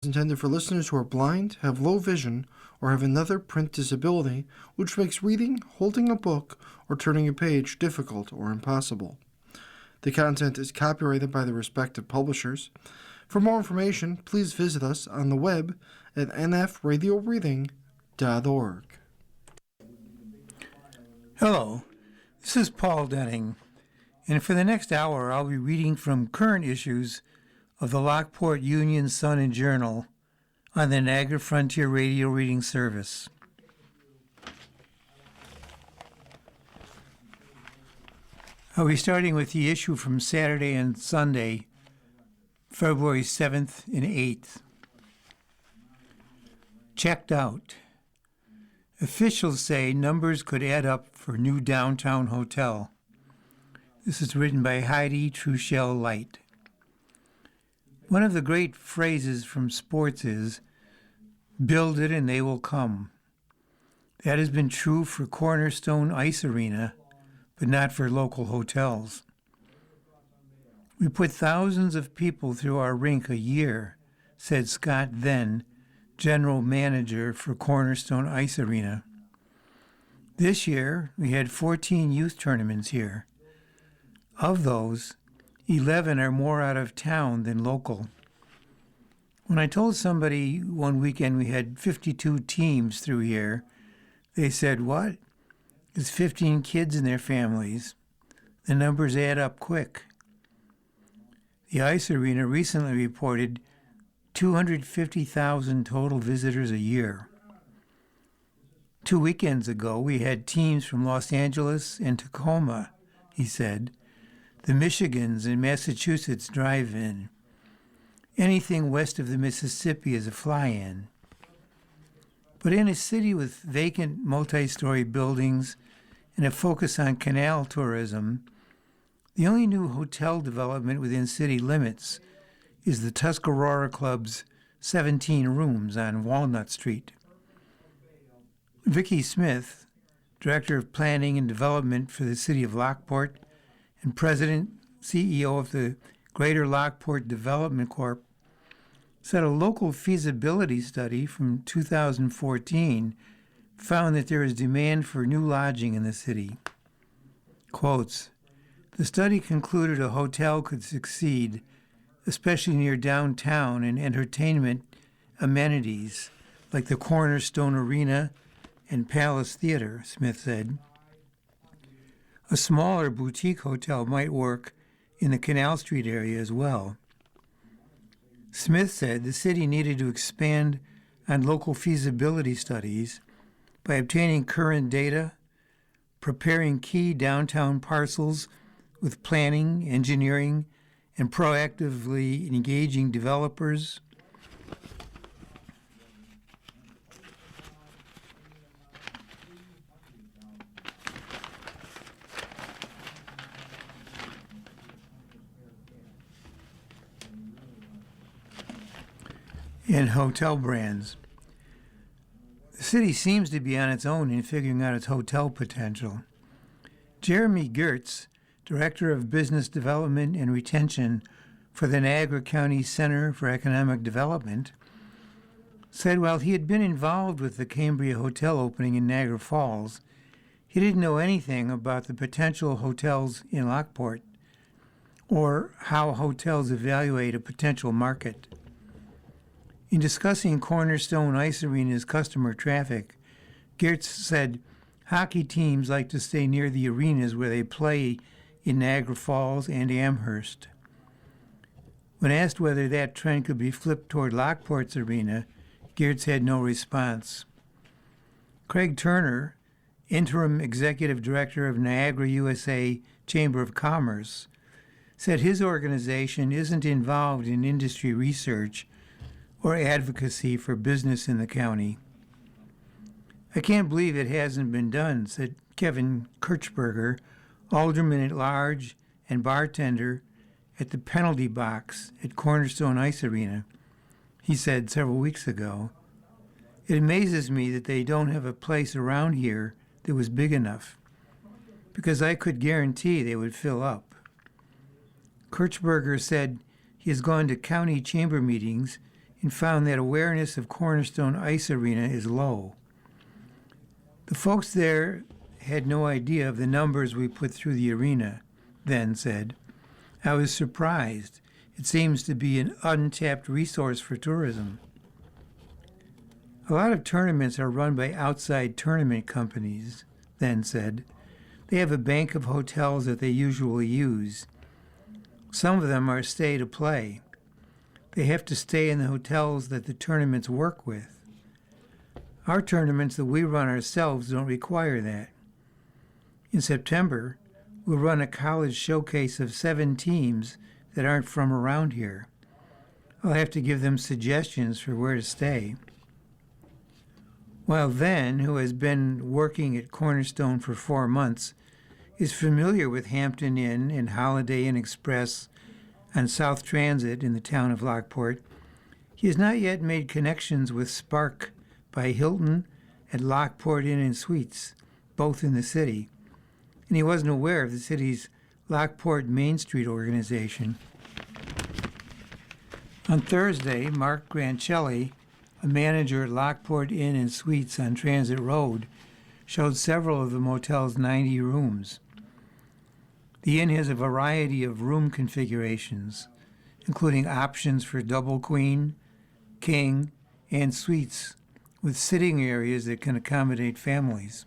Intended for listeners who are blind, have low vision, or have another print disability, which makes reading, holding a book, or turning a page difficult or impossible. The content is copyrighted by the respective publishers. For more information, please visit us on the web at nfradioreading.org. Hello, this is Paul Denning, and for the next hour I'll be reading from current issues of the Lockport Union-Sun Journal on the Niagara Frontier Radio Reading Service. I'll be starting with the issue from Saturday and Sunday, February 7th and 8th. Checked out. Officials say numbers could add up for new downtown hotel. This is written by Heidi Truchell Light. One of the great phrases from sports is, "Build it and they will come." That has been true for Cornerstone Ice Arena, but not for local hotels. We put thousands of people through our rink a year, said Scott Then, general manager for Cornerstone Ice Arena. This year, we had 14 youth tournaments here. Of those, 11 are more out of town than local. When I told somebody one weekend we had 52 teams through here, they said, "What? It's 15 kids and their families." The numbers add up quick. The ice arena recently reported 250,000 total visitors a year. 2 weekends ago, we had teams from Los Angeles and Tacoma, he said. The Michigans and Massachusetts drive in. Anything west of the Mississippi is a fly-in. But in a city with vacant multi-story buildings and a focus on canal tourism, the only new hotel development within city limits is the Tuscarora Club's 17 rooms on Walnut Street. Vicki Smith, Director of Planning and Development for the City of Lockport, and President, CEO of the Greater Lockport Development Corp., said a local feasibility study from 2014 found that there is demand for new lodging in the city. Quotes, "The study concluded a hotel could succeed, especially near downtown and entertainment amenities like the Cornerstone Arena and Palace Theater," Smith said. A smaller boutique hotel might work in the Canal Street area as well. Smith said the city needed to expand on local feasibility studies by obtaining current data, preparing key downtown parcels with planning, engineering, and proactively engaging developers. And hotel brands. The city seems to be on its own in figuring out its hotel potential. Jeremy Gertz, Director of Business Development and Retention for the Niagara County Center for Economic Development, said while he had been involved with the Cambria Hotel opening in Niagara Falls, he didn't know anything about the potential hotels in Lockport or how hotels evaluate a potential market. In discussing Cornerstone Ice Arena's customer traffic, Gertz said hockey teams like to stay near the arenas where they play in Niagara Falls and Amherst. When asked whether that trend could be flipped toward Lockport's arena, Gertz had no response. Craig Turner, Interim Executive Director of Niagara USA Chamber of Commerce, said his organization isn't involved in industry research or advocacy for business in the county. "I can't believe it hasn't been done," said Kevin Kirchberger, Alderman at Large and bartender at the penalty box at Cornerstone Ice Arena. He said several weeks ago, "It amazes me that they don't have a place around here that was big enough, because I could guarantee they would fill up." Kirchberger said he has gone to county chamber meetings and found that awareness of Cornerstone Ice Arena is low. The folks there had no idea of the numbers we put through the arena, then said. I was surprised. It seems to be an untapped resource for tourism. A lot of tournaments are run by outside tournament companies, then said. They have a bank of hotels that they usually use. Some of them are stay to play. They have to stay in the hotels that the tournaments work with. Our tournaments that we run ourselves don't require that. In September, we'll run a college showcase of 7 teams that aren't from around here. I'll have to give them suggestions for where to stay. While Venn, who has been working at Cornerstone for 4 months, is familiar with Hampton Inn and Holiday Inn Express and South Transit in the town of Lockport, he has not yet made connections with Spark by Hilton at Lockport Inn and Suites, both in the city, and he wasn't aware of the city's Lockport Main Street organization. On Thursday, Mark Grancelli, a manager at Lockport Inn and Suites on Transit Road, showed several of the motel's 90 rooms. The inn has a variety of room configurations, including options for double queen, king, and suites, with sitting areas that can accommodate families.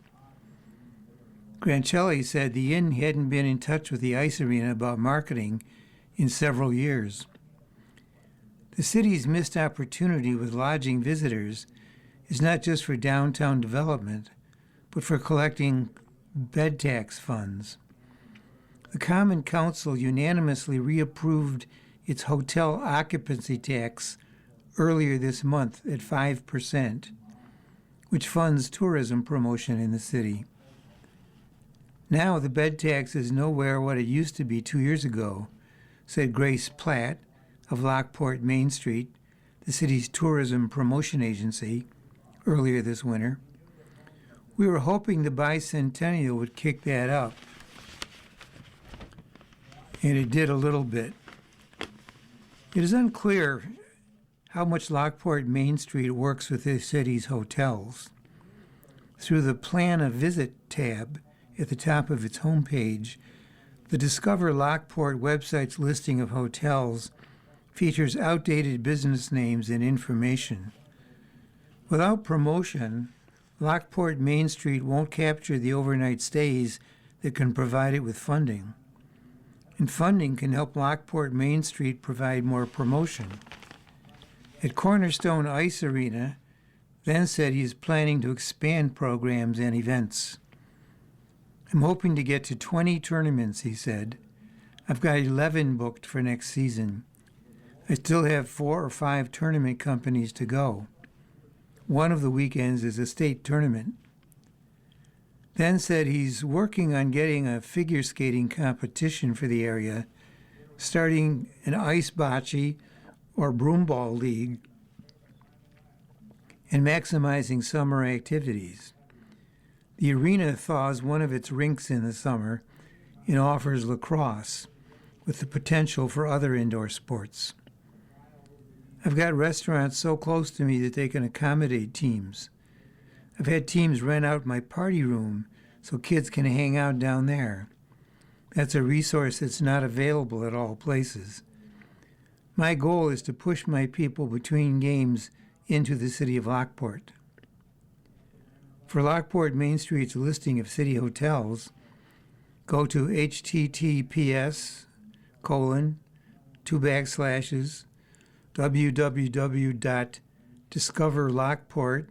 Grancelli said the inn hadn't been in touch with the ice arena about marketing in several years. The city's missed opportunity with lodging visitors is not just for downtown development, but for collecting bed tax funds. The Common Council unanimously reapproved its hotel occupancy tax earlier this month at 5%, which funds tourism promotion in the city. Now the bed tax is nowhere what it used to be 2 years ago, said Grace Platt of Lockport Main Street, the city's tourism promotion agency, earlier this winter. We were hoping the bicentennial would kick that up, and it did a little bit. It is unclear how much Lockport Main Street works with the city's hotels. Through the Plan a Visit tab at the top of its homepage, the Discover Lockport website's listing of hotels features outdated business names and information. Without promotion, Lockport Main Street won't capture the overnight stays that can provide it with funding. And funding can help Lockport Main Street provide more promotion. At Cornerstone Ice Arena, Venn said he is planning to expand programs and events. I'm hoping to get to 20 tournaments, he said. I've got 11 booked for next season. I still have 4 or 5 tournament companies to go. One of the weekends is a state tournament. Venn said he's working on getting a figure skating competition for the area, starting an ice bocce or broomball league, and maximizing summer activities. The arena thaws one of its rinks in the summer and offers lacrosse, with the potential for other indoor sports. I've got restaurants so close to me that they can accommodate teams. I've had teams rent out my party room so kids can hang out down there. That's a resource that's not available at all places. My goal is to push my people between games into the city of Lockport. For Lockport Main Street's listing of city hotels, go to https://www.discoverlockport,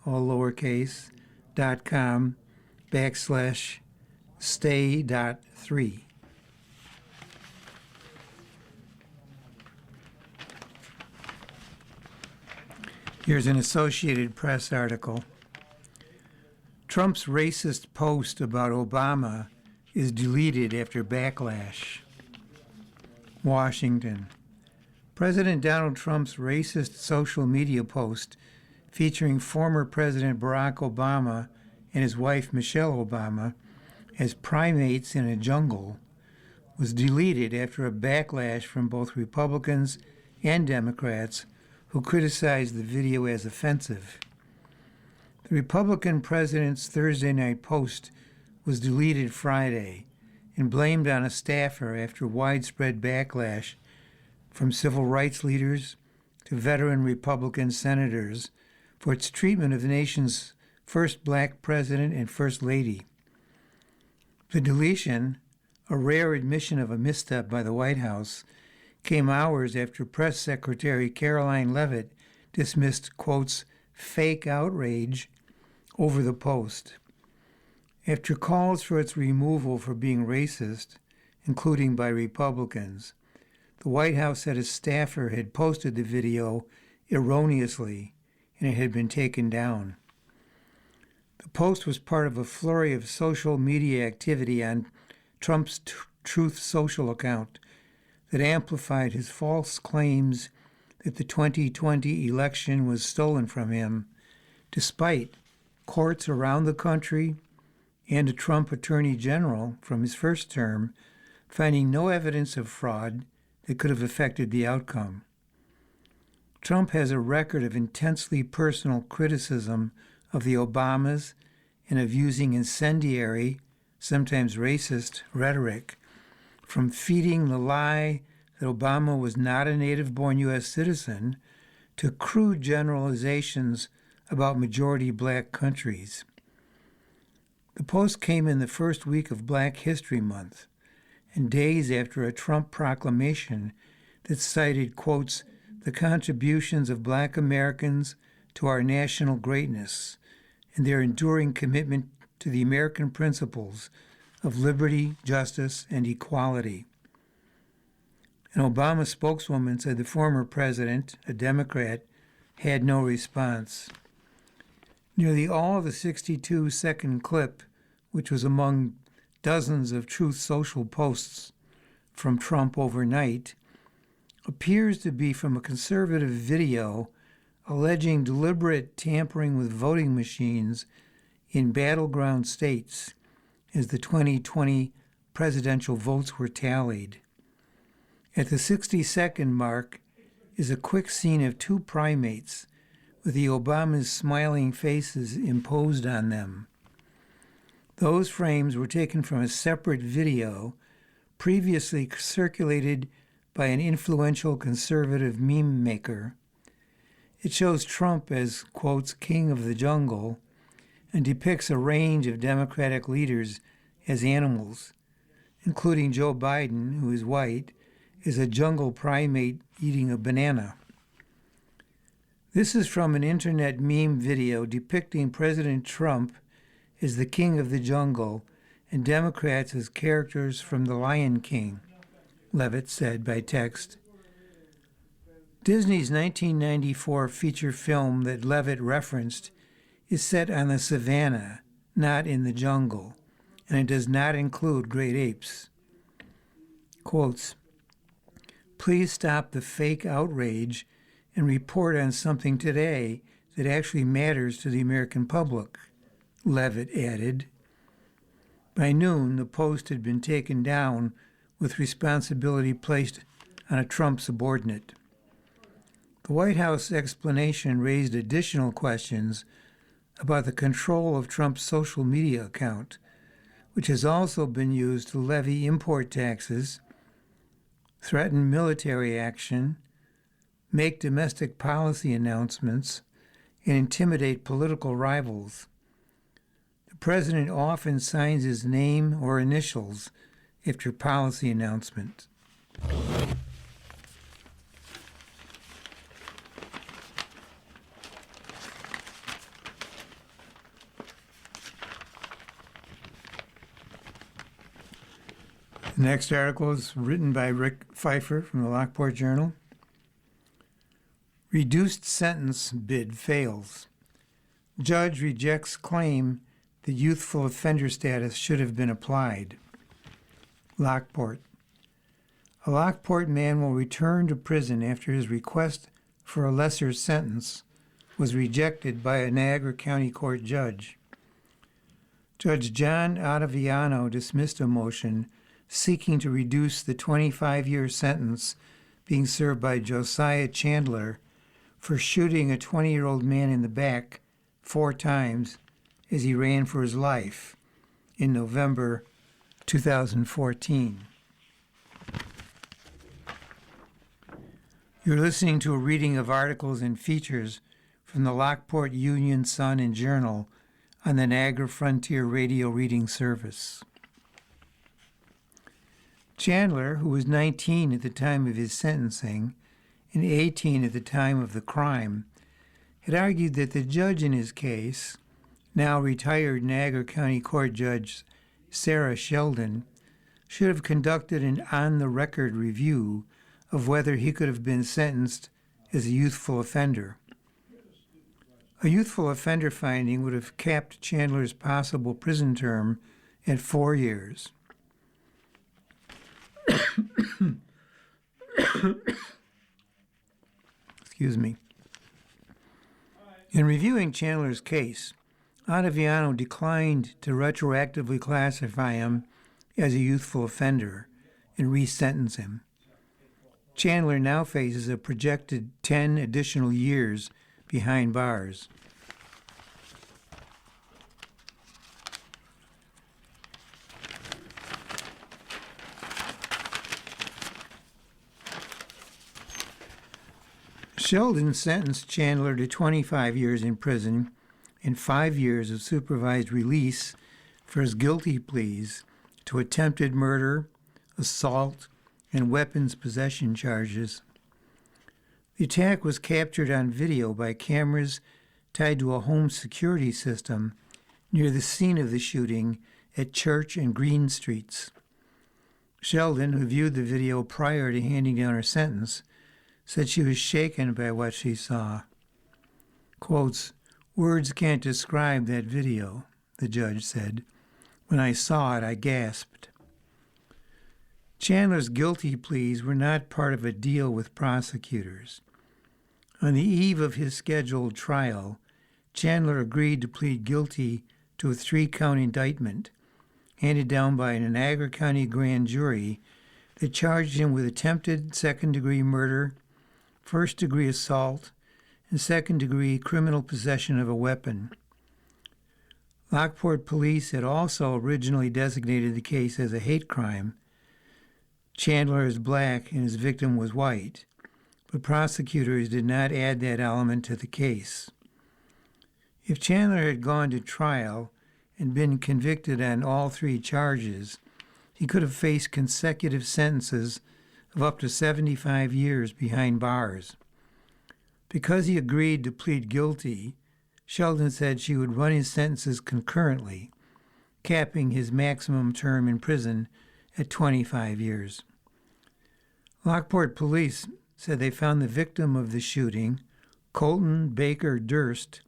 all lowercase, .com/stay.3. Here's an Associated Press article. Trump's racist post about Obama is deleted after backlash. Washington. President Donald Trump's racist social media post featuring former President Barack Obama and his wife Michelle Obama as primates in a jungle was deleted after a backlash from both Republicans and Democrats who criticized the video as offensive. The Republican president's Thursday night post was deleted Friday and blamed on a staffer after widespread backlash from civil rights leaders to veteran Republican senators for its treatment of the nation's first black president and first lady. The deletion, a rare admission of a misstep by the White House, came hours after Press Secretary Caroline Leavitt dismissed, quotes, fake outrage over the post. After calls for its removal for being racist, including by Republicans, the White House said a staffer had posted the video erroneously and it had been taken down. The post was part of a flurry of social media activity on Trump's Truth Social account that amplified his false claims that the 2020 election was stolen from him, despite courts around the country and a Trump attorney general from his first term finding no evidence of fraud that could have affected the outcome. Trump has a record of intensely personal criticism of the Obamas and of using incendiary, sometimes racist, rhetoric, from feeding the lie that Obama was not a native-born U.S. citizen to crude generalizations about majority black countries. The post came in the first week of Black History Month, and days after a Trump proclamation that cited, quotes, the contributions of black Americans to our national greatness and their enduring commitment to the American principles of liberty, justice, and equality. An Obama spokeswoman said the former president, a Democrat, had no response. Nearly all of the 62-second clip, which was among dozens of Truth Social posts from Trump overnight, appears to be from a conservative video alleging deliberate tampering with voting machines in battleground states as the 2020 presidential votes were tallied. At the 60-second mark is a quick scene of two primates with the Obama's smiling faces imposed on them. Those frames were taken from a separate video previously circulated by an influential conservative meme maker. It shows Trump as, quotes, king of the jungle, and depicts a range of Democratic leaders as animals, including Joe Biden, who is white, is a jungle primate eating a banana. This is from an internet meme video depicting President Trump as the king of the jungle and Democrats as characters from The Lion King, Leavitt said by text. Disney's 1994 feature film that Leavitt referenced is set on the savannah, not in the jungle, and it does not include great apes. Quotes, please stop the fake outrage and report on something today that actually matters to the American public, Leavitt added. By noon, the post had been taken down with responsibility placed on a Trump subordinate. The White House explanation raised additional questions about the control of Trump's social media account, which has also been used to levy import taxes, threaten military action, make domestic policy announcements, and intimidate political rivals. The president often signs his name or initials after policy announcements. The next article is written by Rick Pfeiffer from the Lockport Journal. Reduced sentence bid fails. Judge rejects claim the youthful offender status should have been applied. Lockport. A Lockport man will return to prison after his request for a lesser sentence was rejected by a Niagara County Court judge. Judge John Ottaviano dismissed a motion seeking to reduce the 25-year sentence being served by Josiah Chandler for shooting a 20-year-old man in the back 4 times as he ran for his life in November 2014. You're listening to a reading of articles and features from the Lockport Union-Sun Journal on the Niagara Frontier Radio Reading Service. Chandler, who was 19 at the time of his sentencing and 18 at the time of the crime, had argued that the judge in his case, now retired Niagara County Court Judge Sarah Sheldon, should have conducted an on-the-record review of whether he could have been sentenced as a youthful offender. A youthful offender finding would have capped Chandler's possible prison term at 4 years. Excuse me. In reviewing Chandler's case, Ottaviano declined to retroactively classify him as a youthful offender and resentence him. Chandler now faces a projected 10 additional years behind bars. Sheldon sentenced Chandler to 25 years in prison and 5 years of supervised release for his guilty pleas to attempted murder, assault, and weapons possession charges. The attack was captured on video by cameras tied to a home security system near the scene of the shooting at Church and Green Streets. Sheldon, who viewed the video prior to handing down her sentence, said she was shaken by what she saw. Quotes, "Words can't describe that video," the judge said. "When I saw it, I gasped." Chandler's guilty pleas were not part of a deal with prosecutors. On the eve of his scheduled trial, Chandler agreed to plead guilty to a 3-count indictment handed down by an Niagara County grand jury that charged him with attempted second-degree murder, first-degree assault, and second-degree criminal possession of a weapon. Lockport police had also originally designated the case as a hate crime. Chandler is black and his victim was white, but prosecutors did not add that element to the case. If Chandler had gone to trial and been convicted on all 3 charges, he could have faced consecutive sentences of up to 75 years behind bars. Because he agreed to plead guilty, Sheldon said she would run his sentences concurrently, capping his maximum term in prison at 25 years. Lockport police said they found the victim of the shooting, Colton Baker Durst,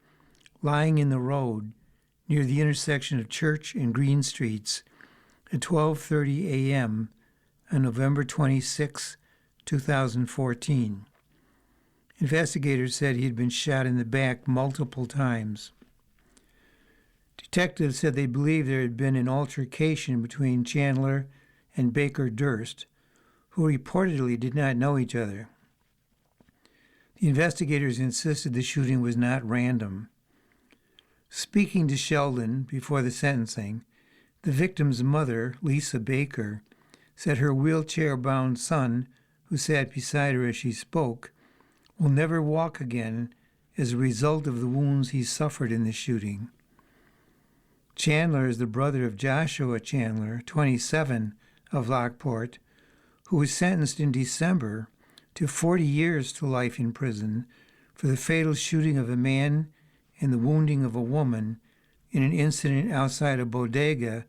lying in the road near the intersection of Church and Green Streets at 12:30 a.m. on November 26, 2014. Investigators said he had been shot in the back multiple times. Detectives said they believed there had been an altercation between Chandler and Baker Durst, who reportedly did not know each other. The investigators insisted the shooting was not random. Speaking to Sheldon before the sentencing, the victim's mother, Lisa Baker, said her wheelchair-bound son, who sat beside her as she spoke, will never walk again as a result of the wounds he suffered in the shooting. Chandler is the brother of Joshua Chandler, 27, of Lockport, who was sentenced in December to 40 years to life in prison for the fatal shooting of a man and the wounding of a woman in an incident outside a bodega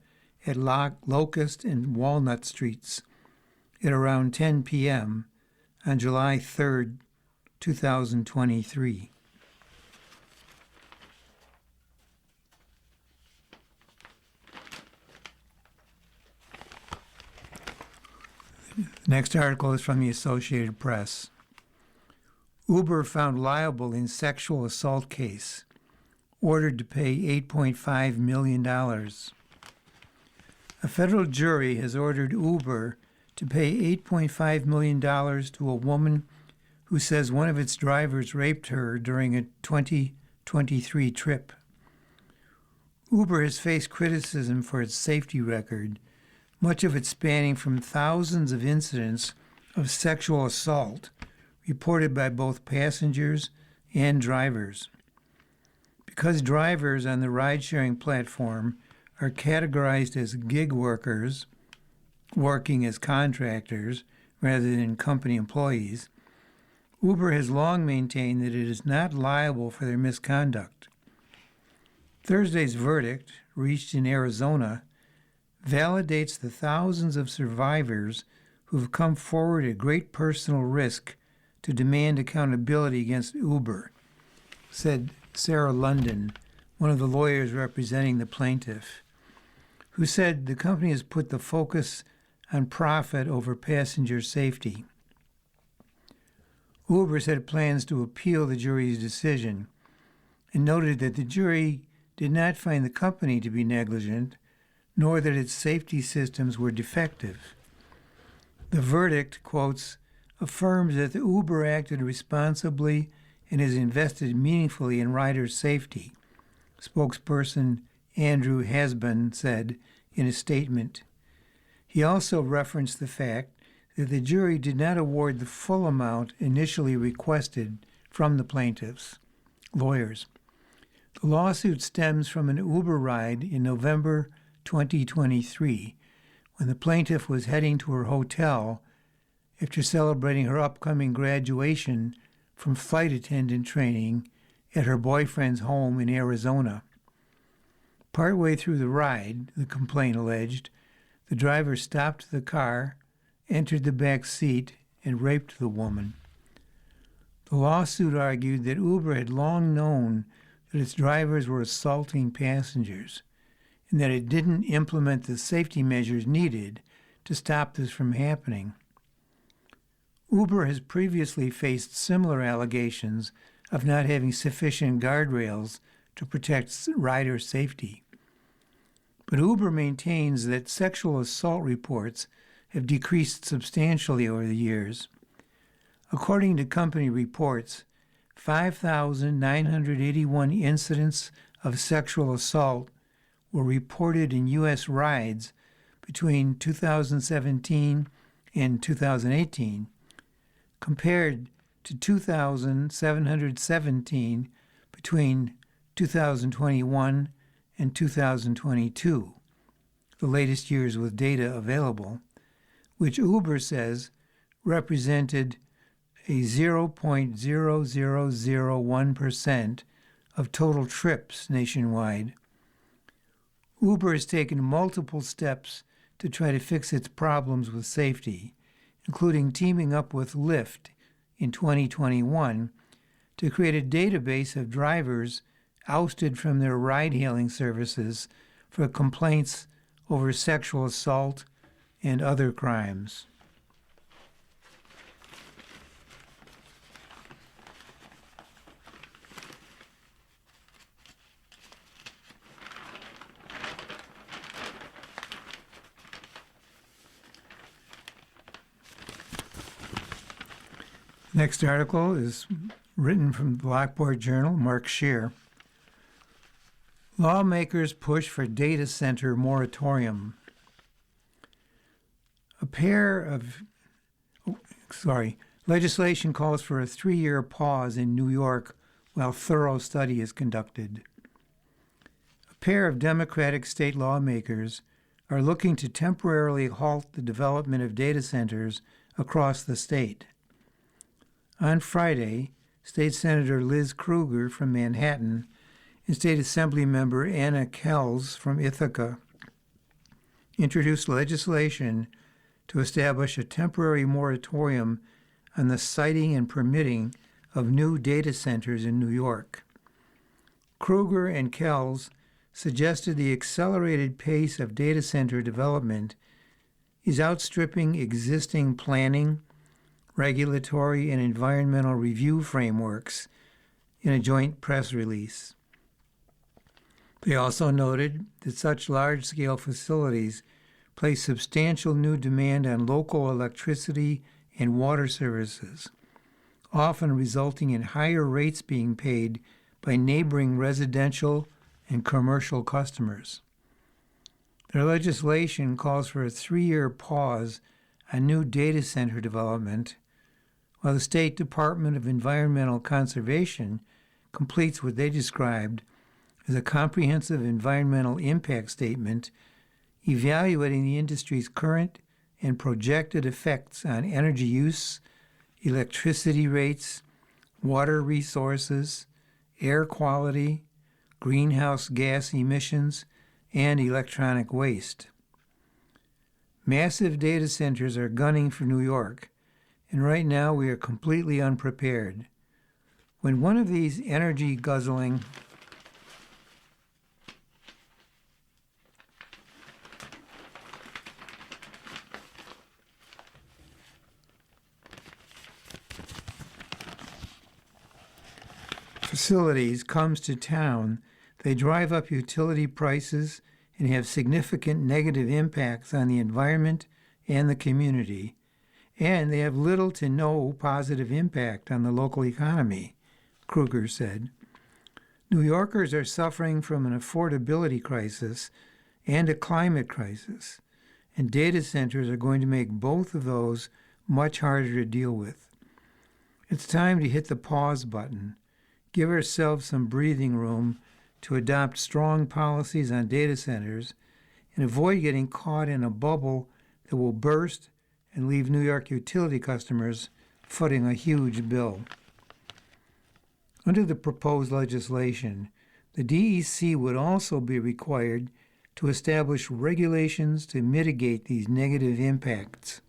at Locust and Walnut Streets at around 10 p.m. on July 3, 2023. The next article is from the Associated Press. Uber found liable in sexual assault case, ordered to pay $8.5 million. A federal jury has ordered Uber to pay $8.5 million to a woman who says one of its drivers raped her during a 2023 trip. Uber has faced criticism for its safety record, much of it spanning from thousands of incidents of sexual assault reported by both passengers and drivers. Because drivers on the ride-sharing platform are categorized as gig workers, working as contractors rather than company employees, Uber has long maintained that it is not liable for their misconduct. Thursday's verdict, reached in Arizona, validates the thousands of survivors who have come forward at great personal risk to demand accountability against Uber, said Sarah London, one of the lawyers representing the plaintiff, who said the company has put the focus on profit over passenger safety. Uber said plans to appeal the jury's decision and noted that the jury did not find the company to be negligent, nor that its safety systems were defective. The verdict, quotes, affirms that the Uber acted responsibly and has invested meaningfully in riders' safety, spokesperson Andrew Hasbun said in a statement. He also referenced the fact that the jury did not award the full amount initially requested from the plaintiffs' lawyers. The lawsuit stems from an Uber ride in November 2023 when the plaintiff was heading to her hotel after celebrating her upcoming graduation from flight attendant training at her boyfriend's home in Arizona. Partway through the ride, the complaint alleged, the driver stopped the car, entered the back seat, and raped the woman. The lawsuit argued that Uber had long known that its drivers were assaulting passengers and that it didn't implement the safety measures needed to stop this from happening. Uber has previously faced similar allegations of not having sufficient guardrails to protect rider safety. But Uber maintains that sexual assault reports have decreased substantially over the years. According to company reports, 5,981 incidents of sexual assault were reported in U.S. rides between 2017 and 2018, compared to 2,717 between 2021 and 2022, the latest years with data available, which Uber says represented a 0.0001% of total trips nationwide. Uber has taken multiple steps to try to fix its problems with safety, including teaming up with Lyft in 2021 to create a database of drivers ousted from their ride-hailing services for complaints over sexual assault and other crimes. Next article is written from the Lockport Journal, Mark Scheer. Lawmakers push for data center moratorium. Legislation calls for a 3-year pause in New York while thorough study is conducted. A pair of Democratic state lawmakers are looking to temporarily halt the development of data centers across the state. On Friday, State Senator Liz Krueger from Manhattan and State Assembly member Anna Kells from Ithaca introduced legislation to establish a temporary moratorium on the siting and permitting of new data centers in New York. Krueger and Kells suggested the accelerated pace of data center development is outstripping existing planning, regulatory, and environmental review frameworks in a joint press release. They also noted that such large-scale facilities place substantial new demand on local electricity and water services, often resulting in higher rates being paid by neighboring residential and commercial customers. Their legislation calls for a 3-year pause on new data center development, while the State Department of Environmental Conservation completes what they described as a comprehensive environmental impact statement evaluating the industry's current and projected effects on energy use, electricity rates, water resources, air quality, greenhouse gas emissions, and electronic waste. Massive data centers are gunning for New York, and right now we are completely unprepared. When one of these energy-guzzling facilities comes to town, they drive up utility prices and have significant negative impacts on the environment and the community, and they have little to no positive impact on the local economy, Kruger said. New Yorkers are suffering from an affordability crisis and a climate crisis, and data centers are going to make both of those much harder to deal with. It's time to hit the pause button, give ourselves some breathing room to adopt strong policies on data centers, and avoid getting caught in a bubble that will burst and leave New York utility customers footing a huge bill. Under the proposed legislation, the DEC would also be required to establish regulations to mitigate these negative impacts.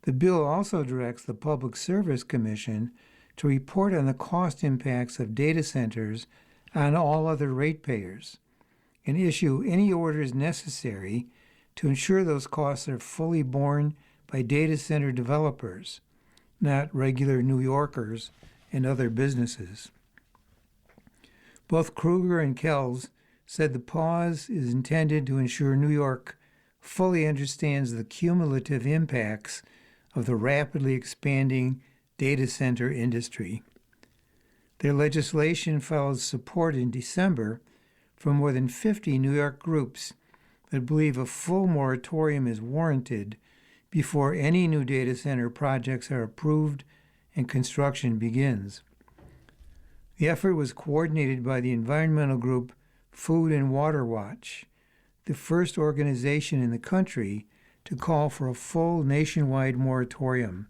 The bill also directs the Public Service Commission to report on the cost impacts of data centers on all other ratepayers and issue any orders necessary to ensure those costs are fully borne by data center developers, not regular New Yorkers and other businesses. Both Kruger and Kells said the pause is intended to ensure New York fully understands the cumulative impacts of the rapidly expanding data center industry. Their legislation follows support in December from more than 50 New York groups that believe a full moratorium is warranted before any new data center projects are approved and construction begins. The effort was coordinated by the environmental group Food and Water Watch, the first organization in the country to call for a full nationwide moratorium.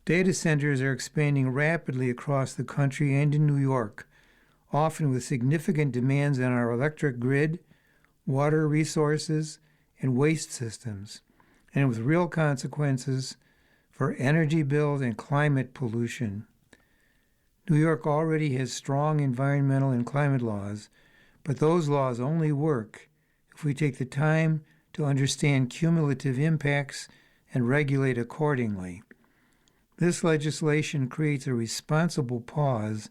Data centers are expanding rapidly across the country and in New York, often with significant demands on our electric grid, water resources, and waste systems, and with real consequences for energy bills and climate pollution. New York already has strong environmental and climate laws, but those laws only work if we take the time to understand cumulative impacts and regulate accordingly. This legislation creates a responsible pause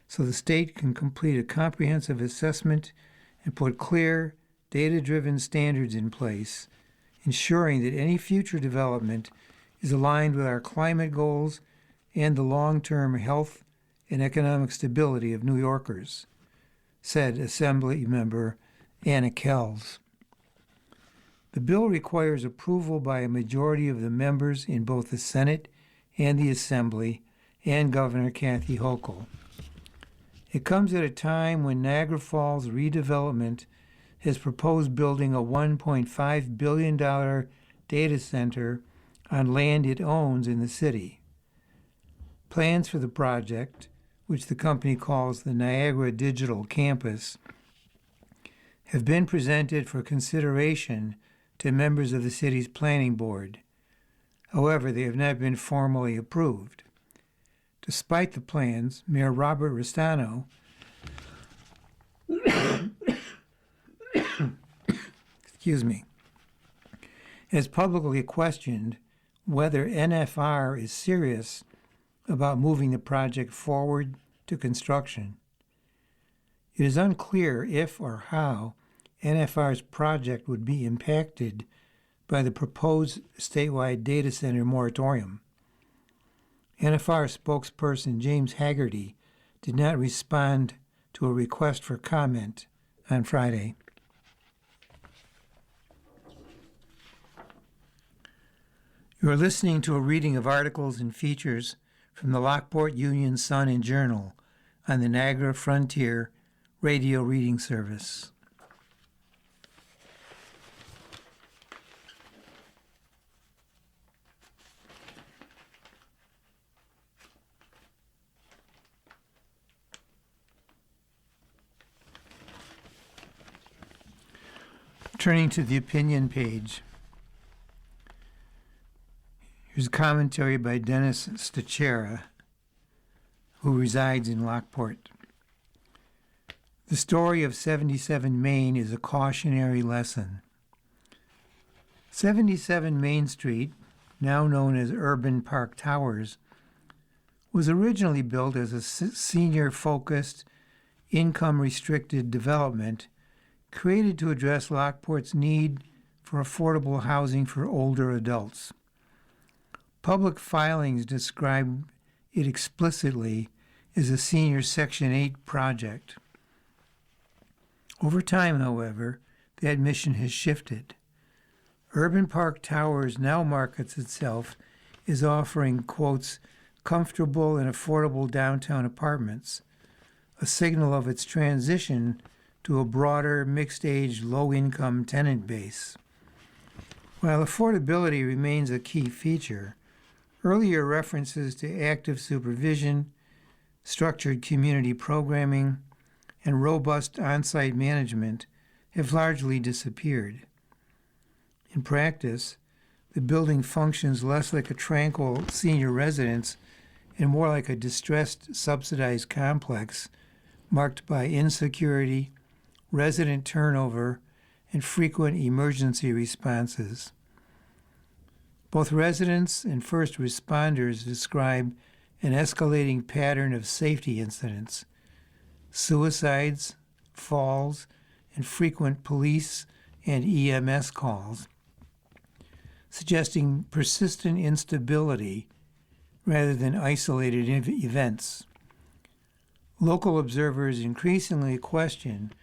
so the state can complete a comprehensive assessment and put clear, data-driven standards in place, ensuring that any future development is aligned with our climate goals and the long-term health and economic stability of New Yorkers, said Assembly Member Anna Kells. The bill requires approval by a majority of the members in both the Senate and the Assembly and Governor Kathy Hochul. It comes at a time when Niagara Falls Redevelopment has proposed building a $1.5 billion data center on land it owns in the city. Plans for the project, which the company calls the Niagara Digital Campus, have been presented for consideration to members of the city's planning board. However, they have not been formally approved. Despite the plans, Mayor Robert Restano has publicly questioned whether NFR is serious about moving the project forward to construction. It is unclear if or how NFR's project would be impacted by the proposed statewide data center moratorium. NFR spokesperson James Haggerty did not respond to a request for comment on Friday. You are listening to a reading of articles and features from the Lockport Union-Sun Journal on the Niagara Frontier Radio Reading Service. Turning to the opinion page. Here's a commentary by Dennis Stachera, who resides in Lockport. The story of 77 Main is a cautionary lesson. 77 Main Street, now known as Urban Park Towers, was originally built as a senior-focused, income-restricted development created to address Lockport's need for affordable housing for older adults. Public filings describe it explicitly as a senior Section 8 project. Over time, however, that mission has shifted. Urban Park Towers now markets itself as offering, quotes, comfortable and affordable downtown apartments, a signal of its transition to a broader, mixed-age, low-income tenant base. While affordability remains a key feature, earlier references to active supervision, structured community programming, and robust on-site management have largely disappeared. In practice, the building functions less like a tranquil senior residence and more like a distressed, subsidized complex marked by insecurity, resident turnover, and frequent emergency responses. Both residents and first responders describe an escalating pattern of safety incidents, suicides, falls, and frequent police and EMS calls, suggesting persistent instability rather than isolated events. Local observers increasingly question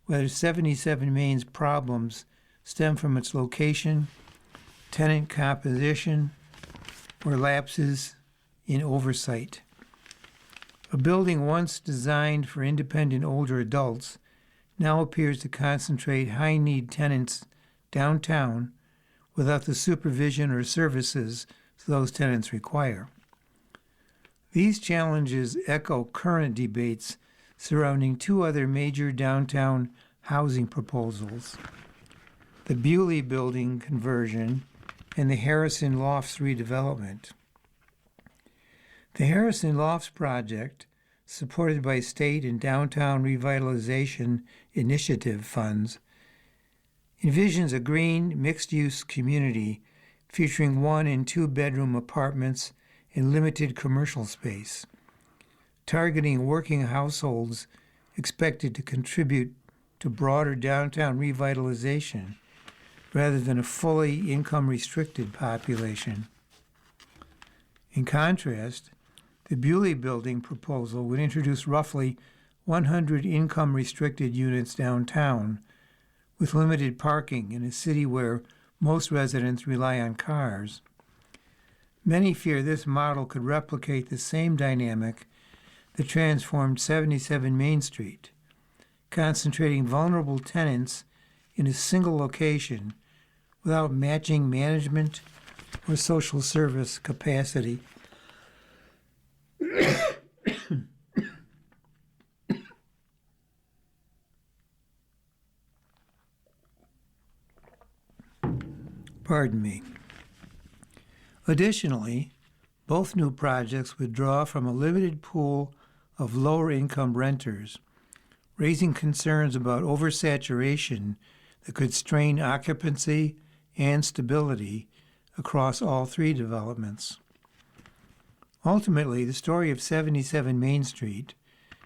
whether 77 Main's problems stem from its location, tenant composition, or lapses in oversight. A building once designed for independent older adults now appears to concentrate high-need tenants downtown without the supervision or services those tenants require. These challenges echo current debates surrounding two other major downtown housing proposals, the Bewley Building conversion and the Harrison Lofts redevelopment. The Harrison Lofts project, supported by state and downtown revitalization initiative funds, envisions a green, mixed-use community featuring 1- and 2-bedroom apartments and limited commercial space, targeting working households expected to contribute to broader downtown revitalization rather than a fully income-restricted population. In contrast, the Bewley Building proposal would introduce roughly 100 income-restricted units downtown with limited parking in a city where most residents rely on cars. Many fear this model could replicate the same dynamic that transformed 77 Main Street, concentrating vulnerable tenants in a single location without matching management or social service capacity. Pardon me. Additionally, both new projects would draw from a limited pool of lower-income renters, raising concerns about oversaturation that could strain occupancy and stability across all three developments. Ultimately, the story of 77 Main Street,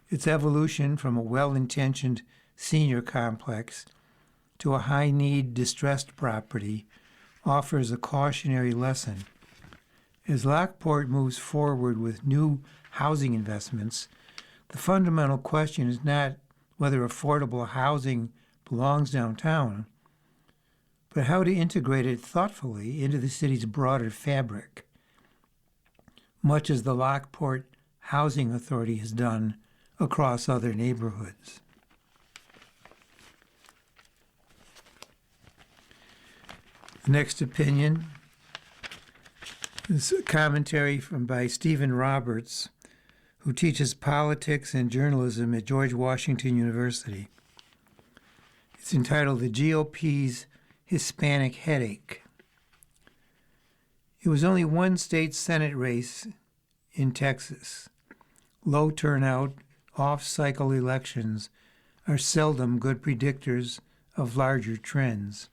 its evolution from a well-intentioned senior complex to a high-need distressed property, offers a cautionary lesson. As Lockport moves forward with new housing investments, the fundamental question is not whether affordable housing belongs downtown, but how to integrate it thoughtfully into the city's broader fabric, much as the Lockport Housing Authority has done across other neighborhoods. The next opinion is a commentary by Stephen Roberts, who teaches politics and journalism at George Washington University. It's entitled The GOP's Hispanic Headache. It was only one state Senate race in Texas. Low turnout, off-cycle elections are seldom good predictors of larger trends.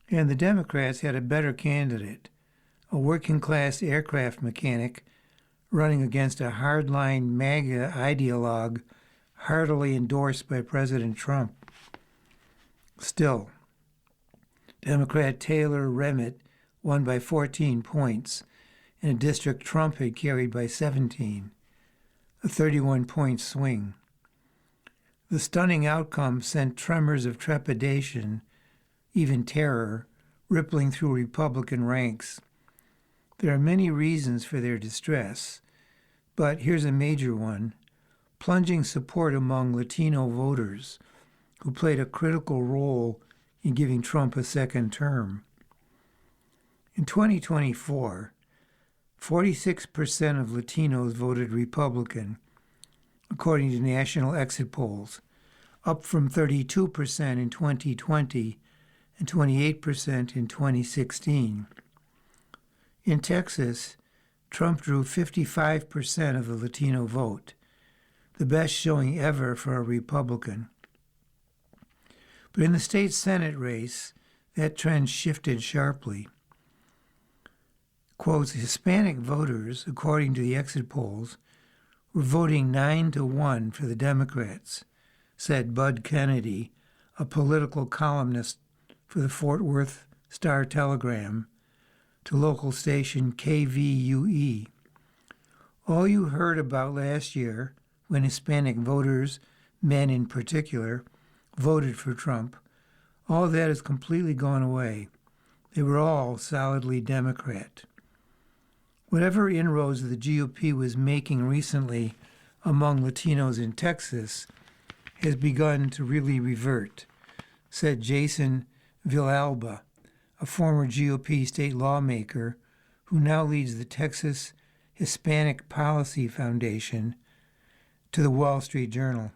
And the Democrats had a better candidate, a working-class aircraft mechanic running against a hardline MAGA ideologue heartily endorsed by President Trump. Still, Democrat Taylor Remitt won by 14 points in a district Trump had carried by 17, a 31-point swing. The stunning outcome sent tremors of trepidation, even terror, rippling through Republican ranks. There are many reasons for their distress, but here's a major one: plunging support among Latino voters, who played a critical role in giving Trump a second term. In 2024, 46% of Latinos voted Republican, according to national exit polls, up from 32% in 2020 and 28% in 2016. In Texas, Trump drew 55% of the Latino vote, the best showing ever for a Republican. But in the state Senate race, that trend shifted sharply. Quotes, Hispanic voters, according to the exit polls, were voting 9-1 for the Democrats, said Bud Kennedy, a political columnist for the Fort Worth Star-Telegram, to local station KVUE. All you heard about last year, when Hispanic voters, men in particular, voted for Trump, all that has completely gone away. They were all solidly Democrat. Whatever inroads the GOP was making recently among Latinos in Texas has begun to really revert, said Jason Villalba, a former GOP state lawmaker who now leads the Texas Hispanic Policy Foundation, to the Wall Street Journal.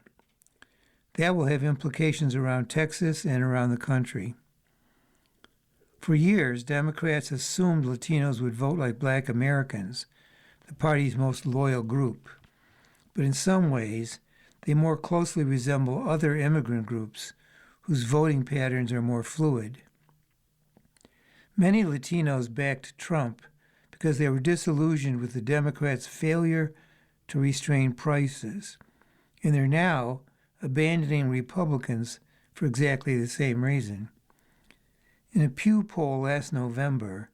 That will have implications around Texas and around the country. For years, Democrats assumed Latinos would vote like Black Americans, the party's most loyal group. But in some ways, they more closely resemble other immigrant groups whose voting patterns are more fluid. Many Latinos backed Trump because they were disillusioned with the Democrats' failure to restrain prices, and they're now abandoning Republicans for exactly the same reason. In a Pew poll last November,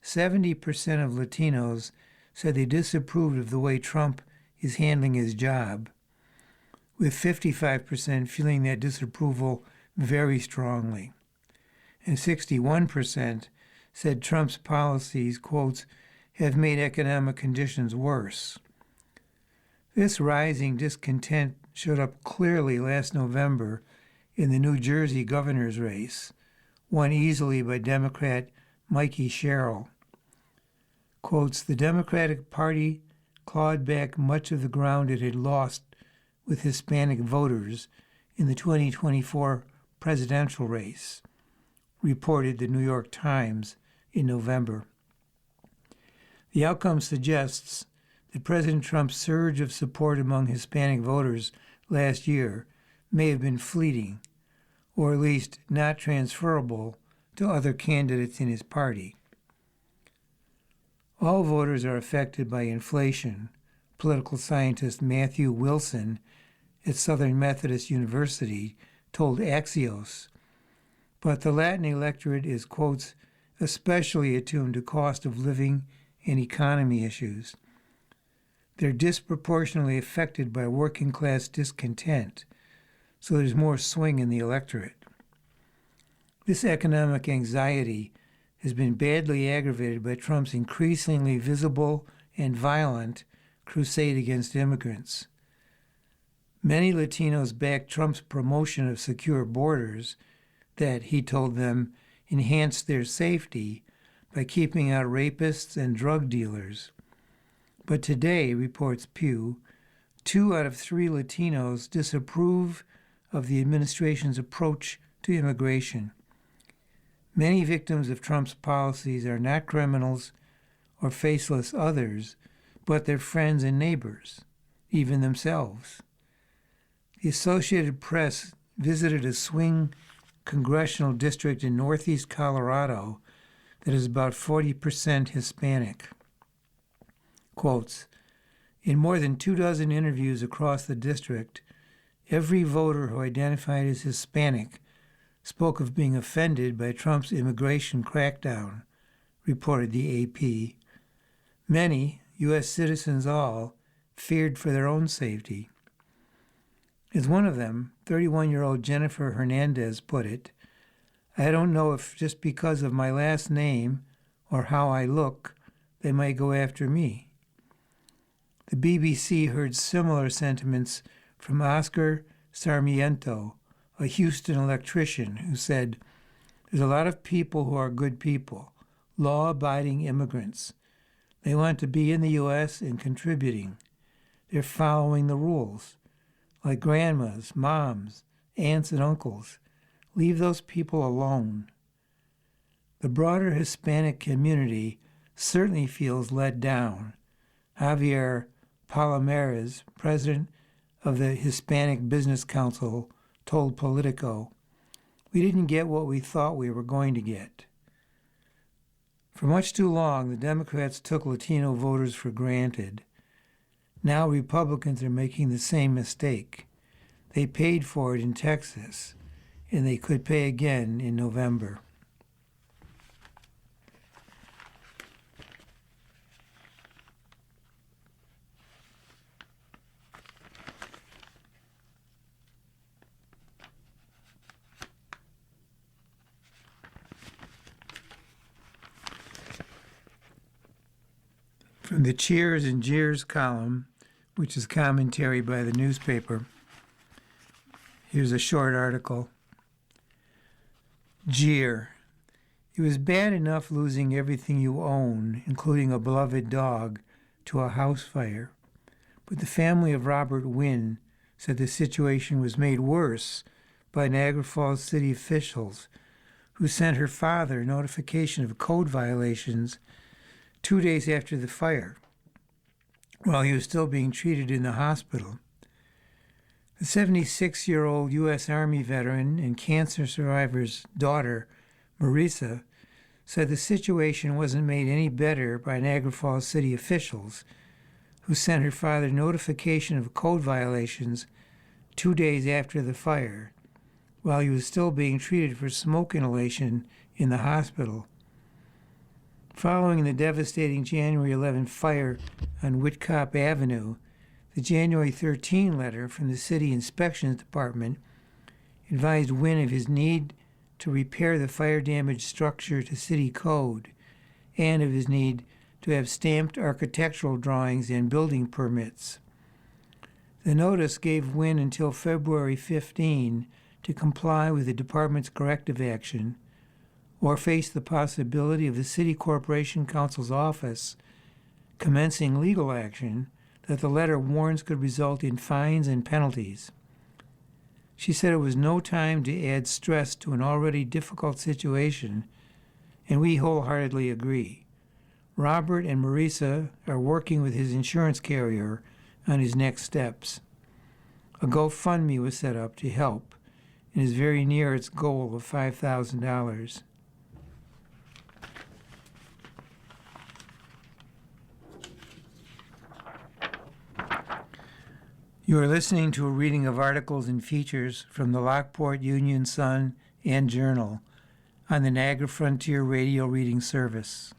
70% of Latinos said they disapproved of the way Trump is handling his job, with 55% feeling that disapproval very strongly. And 61% said Trump's policies, quotes, have made economic conditions worse. This rising discontent showed up clearly last November in the New Jersey governor's race, won easily by Democrat Mikey Sherrill. Quotes, the Democratic Party clawed back much of the ground it had lost with Hispanic voters in the 2024 presidential race, reported the New York Times in November. The outcome suggests that President Trump's surge of support among Hispanic voters last year may have been fleeting, or at least not transferable to other candidates in his party. All voters are affected by inflation, political scientist Matthew Wilson at Southern Methodist University told Axios, but the Latin electorate is, quotes, especially attuned to cost of living and economy issues. They're disproportionately affected by working class discontent, so there's more swing in the electorate. This economic anxiety has been badly aggravated by Trump's increasingly visible and violent crusade against immigrants. Many Latinos backed Trump's promotion of secure borders that, he told them, enhanced their safety by keeping out rapists and drug dealers. But today, reports Pew, 2 out of 3 Latinos disapprove of the administration's approach to immigration. Many victims of Trump's policies are not criminals or faceless others, but their friends and neighbors, even themselves. The Associated Press visited a swing congressional district in northeast Colorado that is about 40% Hispanic. Quotes, in more than 24 interviews across the district, every voter who identified as Hispanic spoke of being offended by Trump's immigration crackdown, reported the AP. Many, U.S. citizens all, feared for their own safety. As one of them, 31-year-old Jennifer Hernandez, put it, I don't know if just because of my last name or how I look, they might go after me. The BBC heard similar sentiments from Oscar Sarmiento, a Houston electrician, who said, there's a lot of people who are good people, law-abiding immigrants. They want to be in the U.S. and contributing. They're following the rules, like grandmas, moms, aunts, and uncles. Leave those people alone. The broader Hispanic community certainly feels let down. Javier Palomares, president of the Hispanic Business Council, told Politico, we didn't get what we thought we were going to get. For much too long, the Democrats took Latino voters for granted. Now Republicans are making the same mistake. They paid for it in Texas, and they could pay again in November. From the Cheers and Jeers column, which is commentary by the newspaper, here's a short article. Jeer. It was bad enough losing everything you own, including a beloved dog, to a house fire. But the family of Robert Wynn said the situation was made worse by Niagara Falls city officials who sent her father notification of code violations 2 days after the fire, while he was still being treated in the hospital. The 76-year-old U.S. Army veteran and cancer survivor's daughter, Marisa, said the situation wasn't made any better by Niagara Falls city officials, who sent her father notification of code violations 2 days after the fire, while he was still being treated for smoke inhalation in the hospital. Following the devastating January 11 fire on Whitcop Avenue, the January 13 letter from the City Inspections Department advised Wynn of his need to repair the fire-damaged structure to city code and of his need to have stamped architectural drawings and building permits. The notice gave Wynn until February 15 to comply with the department's corrective action or face the possibility of the City Corporation Counsel's office commencing legal action that the letter warns could result in fines and penalties. She said it was no time to add stress to an already difficult situation, and we wholeheartedly agree. Robert and Marisa are working with his insurance carrier on his next steps. A GoFundMe was set up to help and is very near its goal of $5,000. You are listening to a reading of articles and features from the Lockport Union-Sun and Journal on the Niagara Frontier Radio Reading Service.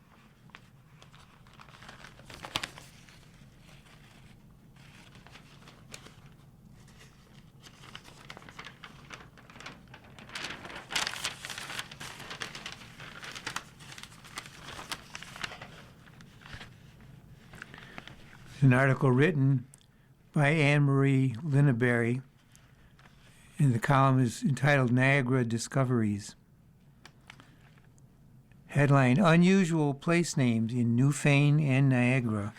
An article written by Anne-Marie Linneberry, and the column is entitled Niagara Discoveries. Headline, Unusual Place Names in Newfane and Niagara.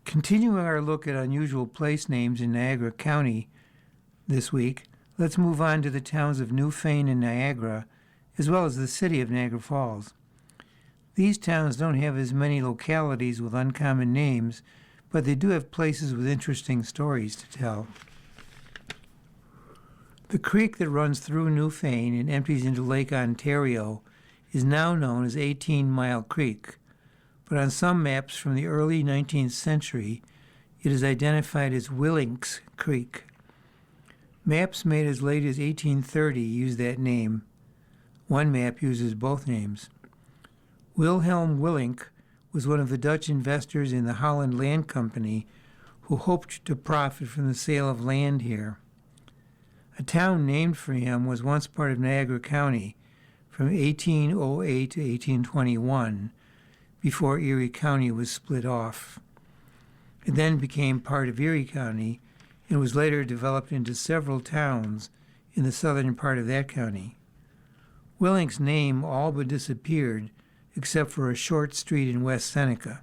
Continuing our look at unusual place names in Niagara County this week, let's move on to the towns of Newfane and Niagara, as well as the city of Niagara Falls. These towns don't have as many localities with uncommon names, but they do have places with interesting stories to tell. The creek that runs through Newfane and empties into Lake Ontario is now known as 18 Mile Creek, but on some maps from the early 19th century, it is identified as Willink's Creek. Maps made as late as 1830 use that name. One map uses both names. Wilhelm Willink was one of the Dutch investors in the Holland Land Company who hoped to profit from the sale of land here. A town named for him was once part of Niagara County from 1808 to 1821, before Erie County was split off. It then became part of Erie County and was later developed into several towns in the southern part of that county. Willink's name all but disappeared except for a short street in West Seneca.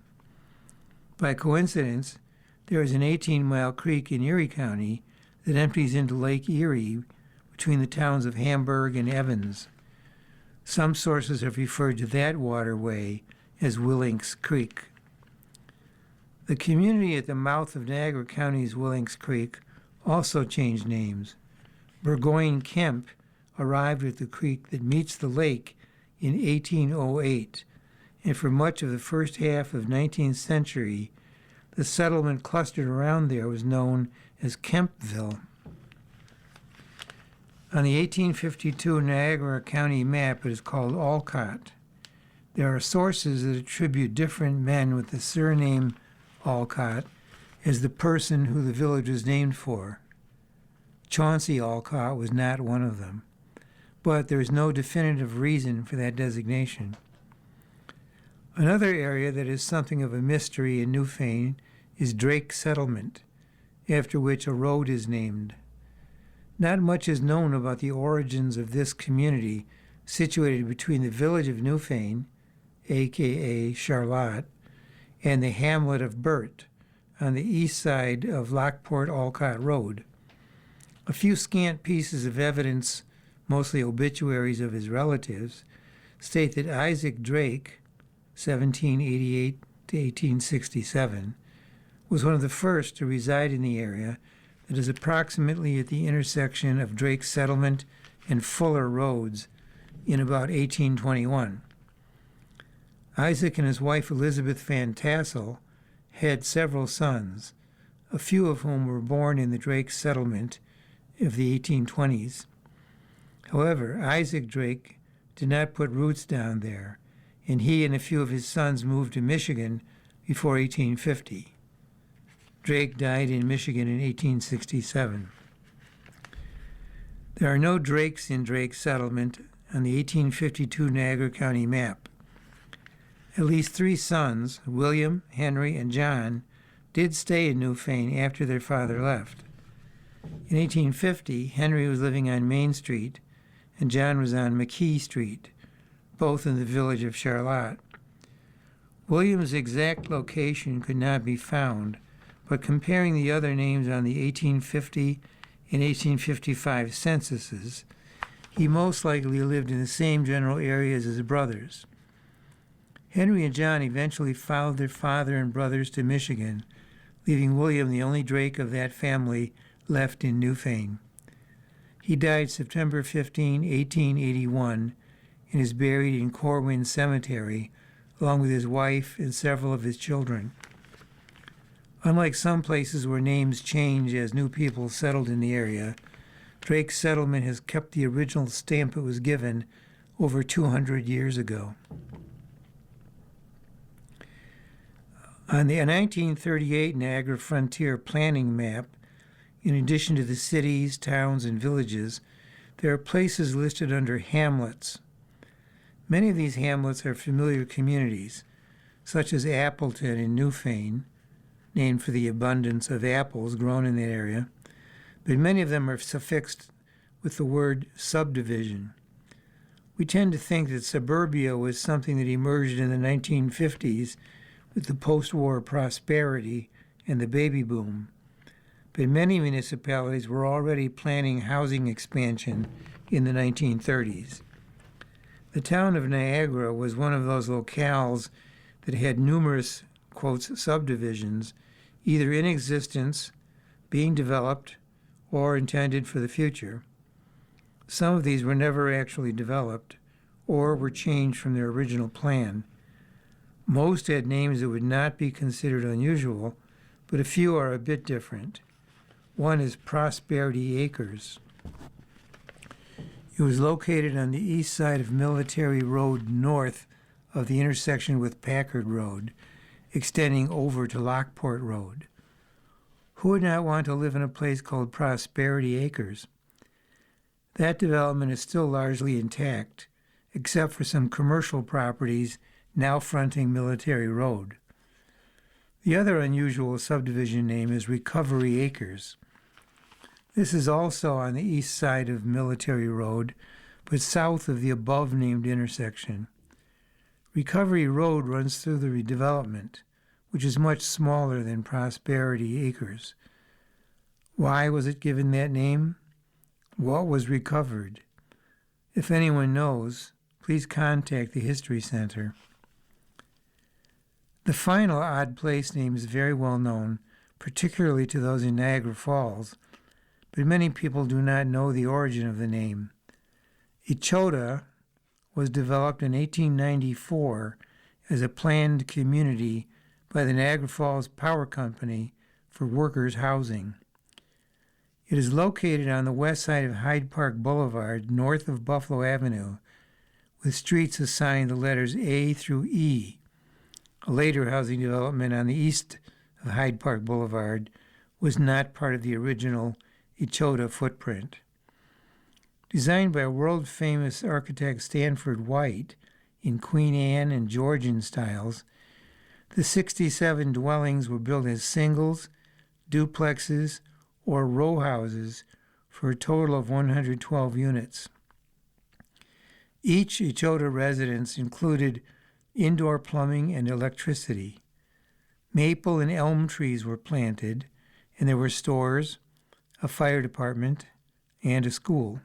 By coincidence, there is an 18-mile creek in Erie County that empties into Lake Erie between the towns of Hamburg and Evans. Some sources have referred to that waterway as Willink's Creek. The community at the mouth of Niagara County's Willink's Creek also changed names. Burgoyne Kemp arrived at the creek that meets the lake in 1808, and for much of the first half of the 19th century, the settlement clustered around there was known as Kempville. On the 1852 Niagara County map, it is called Olcott. There are sources that attribute different men with the surname Olcott as the person who the village was named for. Chauncey Olcott was not one of them, but there is no definitive reason for that designation. Another area that is something of a mystery in Newfane is Drake Settlement, after which a road is named. Not much is known about the origins of this community situated between the village of Newfane, a.k.a. Charlotte, and the hamlet of Burt on the east side of Lockport-Olcott Road. A few scant pieces of evidence, mostly obituaries of his relatives, state that Isaac Drake, 1788 to 1867, was one of the first to reside in the area that is approximately at the intersection of Drake Settlement and Fuller Roads in about 1821. Isaac and his wife Elizabeth Van Tassel had several sons, a few of whom were born in the Drake Settlement of the 1820s. However, Isaac Drake did not put roots down there, and he and a few of his sons moved to Michigan before 1850. Drake died in Michigan in 1867. There are no Drakes in Drake Settlement on the 1852 Niagara County map. At least 3 sons, William, Henry, and John, did stay in Newfane after their father left. In 1850, Henry was living on Main Street, and John was on McKee Street, both in the village of Charlotte. William's exact location could not be found, but comparing the other names on the 1850 and 1855 censuses, he most likely lived in the same general area as his brothers. Henry and John eventually followed their father and brothers to Michigan, leaving William the only Drake of that family left in Newfane. He died September 15, 1881, and is buried in Corwin Cemetery, along with his wife and several of his children. Unlike some places where names change as new people settled in the area, Drake's settlement has kept the original stamp it was given over 200 years ago. On the 1938 Niagara Frontier Planning Map, in addition to the cities, towns, and villages, there are places listed under hamlets. Many of these hamlets are familiar communities. such as Appleton in Newfane, named for the abundance of apples grown in that area, but many of them are suffixed with the word subdivision. We tend to think that suburbia was something that emerged in the 1950s with the post-war prosperity and the baby boom, but many municipalities were already planning housing expansion in the 1930s. The town of Niagara was one of those locales that had numerous, quotes, subdivisions, either in existence, being developed, or intended for the future. Some of these were never actually developed or were changed from their original plan. Most had names that would not be considered unusual, but a few are a bit different. One is Prosperity Acres. It was located on the east side of Military Road north of the intersection with Packard Road, extending over to Lockport Road. Who would not want to live in a place called Prosperity Acres? That development is still largely intact, except for some commercial properties now fronting Military Road. The other unusual subdivision name is Recovery Acres. This is also on the east side of Military Road, but south of the above-named intersection. Recovery Road runs through the redevelopment, which is much smaller than Prosperity Acres. Why was it given that name? What was recovered? If anyone knows, please contact the History Center. The final odd place name is very well known, particularly to those in Niagara Falls, but many people do not know the origin of the name. Echota was developed in 1894 as a planned community by the Niagara Falls Power Company for workers' housing. It is located on the west side of Hyde Park Boulevard, north of Buffalo Avenue, with streets assigned the letters A through E. A later housing development on the east of Hyde Park Boulevard was not part of the original Echota footprint. Designed by world-famous architect Stanford White in Queen Anne and Georgian styles, the 67 dwellings were built as singles, duplexes, or row houses for a total of 112 units. Each Echota residence included indoor plumbing and electricity. Maple and elm trees were planted, and there were stores, a fire department, and a school.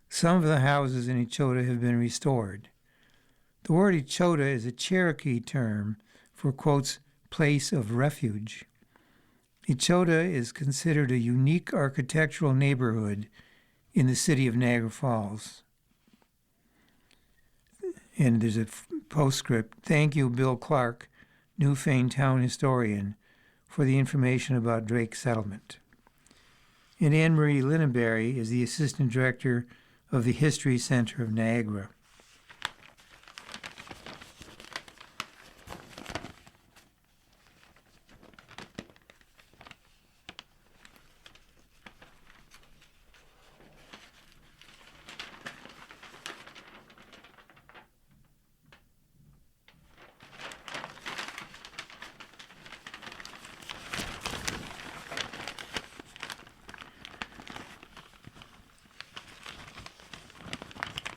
Some of the houses in Echota have been restored. The word Echota is a Cherokee term for, quotes, place of refuge. Echota is considered a unique architectural neighborhood in the city of Niagara Falls. And there's a postscript. Thank you, Bill Clark, Newfane Town Historian, for the information about Drake Settlement. And Anne-Marie Linneberry is the Assistant Director of the History Center of Niagara.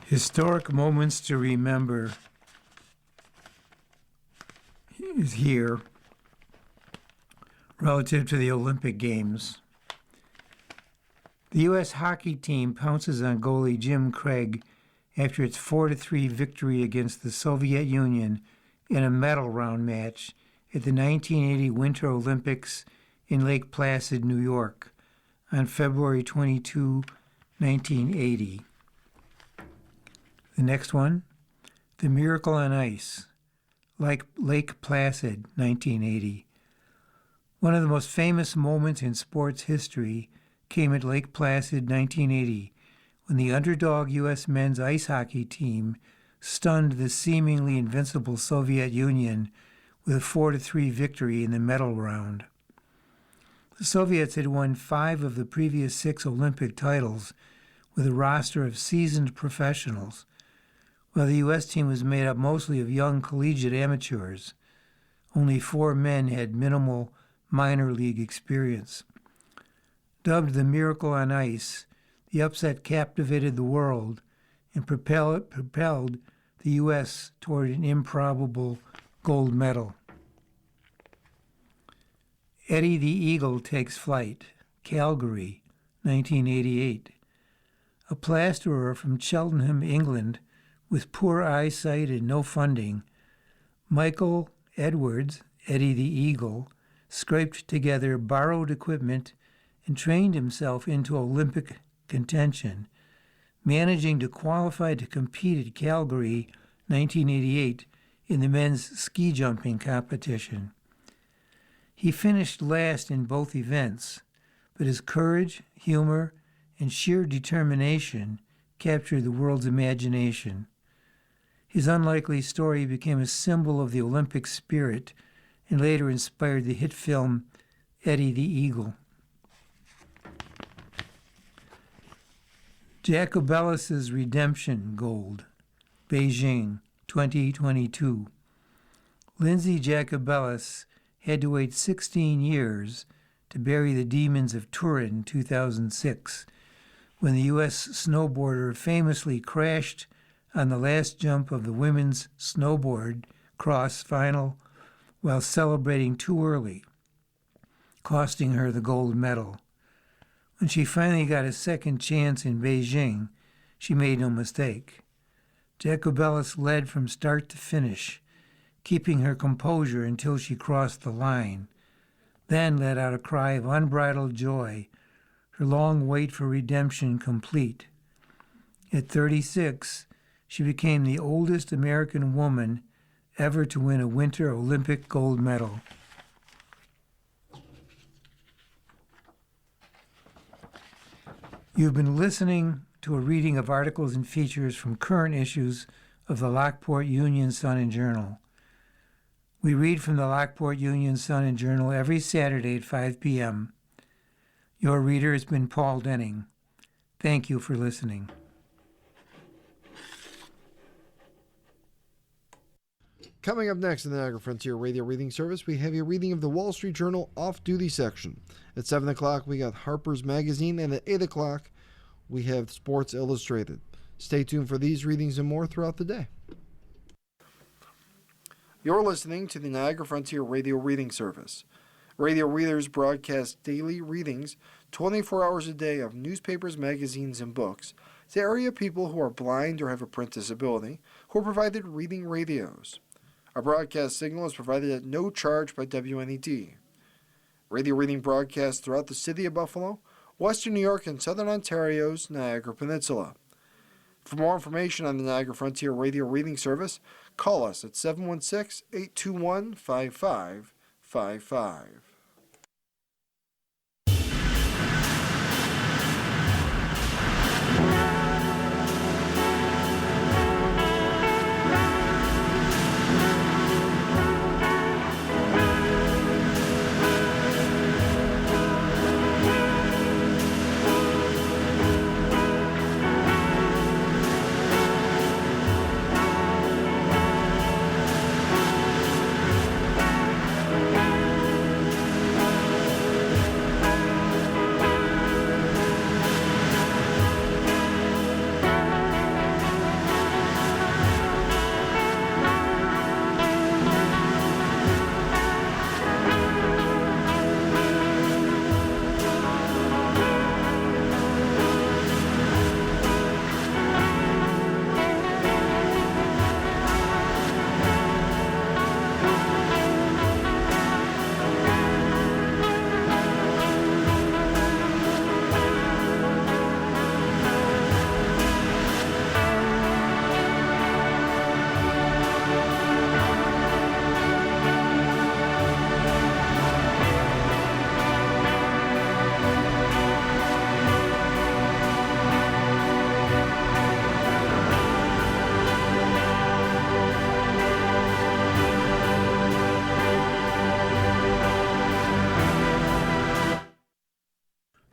Historic moments to remember is here relative to the Olympic Games. The U.S. hockey team pounces on goalie Jim Craig after its 4-3 victory against the Soviet Union in a medal round match at the 1980 Winter Olympics in Lake Placid, New York, on February 22, 1980. The next one, The Miracle on Ice, like Lake Placid, 1980. One of the most famous moments in sports history came at Lake Placid, 1980, when the underdog U.S. men's ice hockey team stunned the seemingly invincible Soviet Union with a 4-3 victory in the medal round. The Soviets had won 5 of the previous 6 Olympic titles with a roster of seasoned professionals, while the U.S. team was made up mostly of young collegiate amateurs. Only 4 men had minimal minor league experience. Dubbed the Miracle on Ice, the upset captivated the world and propelled the U.S. toward an improbable gold medal. Eddie the Eagle takes flight, Calgary, 1988. A plasterer from Cheltenham, England, with poor eyesight and no funding, Michael Edwards, Eddie the Eagle, scraped together borrowed equipment and trained himself into Olympic contention, managing to qualify to compete at Calgary, 1988, in the men's ski jumping competition. He finished last in both events, but his courage, humor, and sheer determination captured the world's imagination. His unlikely story became a symbol of the Olympic spirit and later inspired the hit film Eddie the Eagle. Jacobellis' Redemption Gold, Beijing, 2022. Lindsay Jacobellis had to wait 16 years to bury the demons of Turin, 2006, when the U.S. snowboarder famously crashed on the last jump of the women's snowboard cross final while celebrating too early, costing her the gold medal. When she finally got a second chance in Beijing, she made no mistake. Jacobellis led from start to finish, keeping her composure until she crossed the line, then let out a cry of unbridled joy, her long wait for redemption complete. At 36, she became the oldest American woman ever to win a Winter Olympic gold medal. You've been listening to a reading of articles and features from current issues of the Lockport Union-Sun Journal. We read from the Lockport Union-Sun Journal every Saturday at 5 p.m. Your reader has been Paul Denning. Thank you for listening. Coming up next in the Niagara Frontier Radio Reading Service, we have a reading of the Wall Street Journal Off-Duty section. At 7 o'clock, we got Harper's Magazine, and at 8 o'clock, we have Sports Illustrated. Stay tuned for these readings and more throughout the day. You're listening to the Niagara Frontier Radio Reading Service. Radio readers broadcast daily readings 24 hours a day of newspapers, magazines, and books to area people who are blind or have a print disability who are provided reading radios. Our broadcast signal is provided at no charge by WNED. Radio reading broadcasts throughout the city of Buffalo, Western New York, and Southern Ontario's Niagara Peninsula. For more information on the Niagara Frontier Radio Reading Service, call us at 716-821-5555.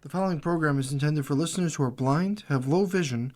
The following program is intended for listeners who are blind, have low vision,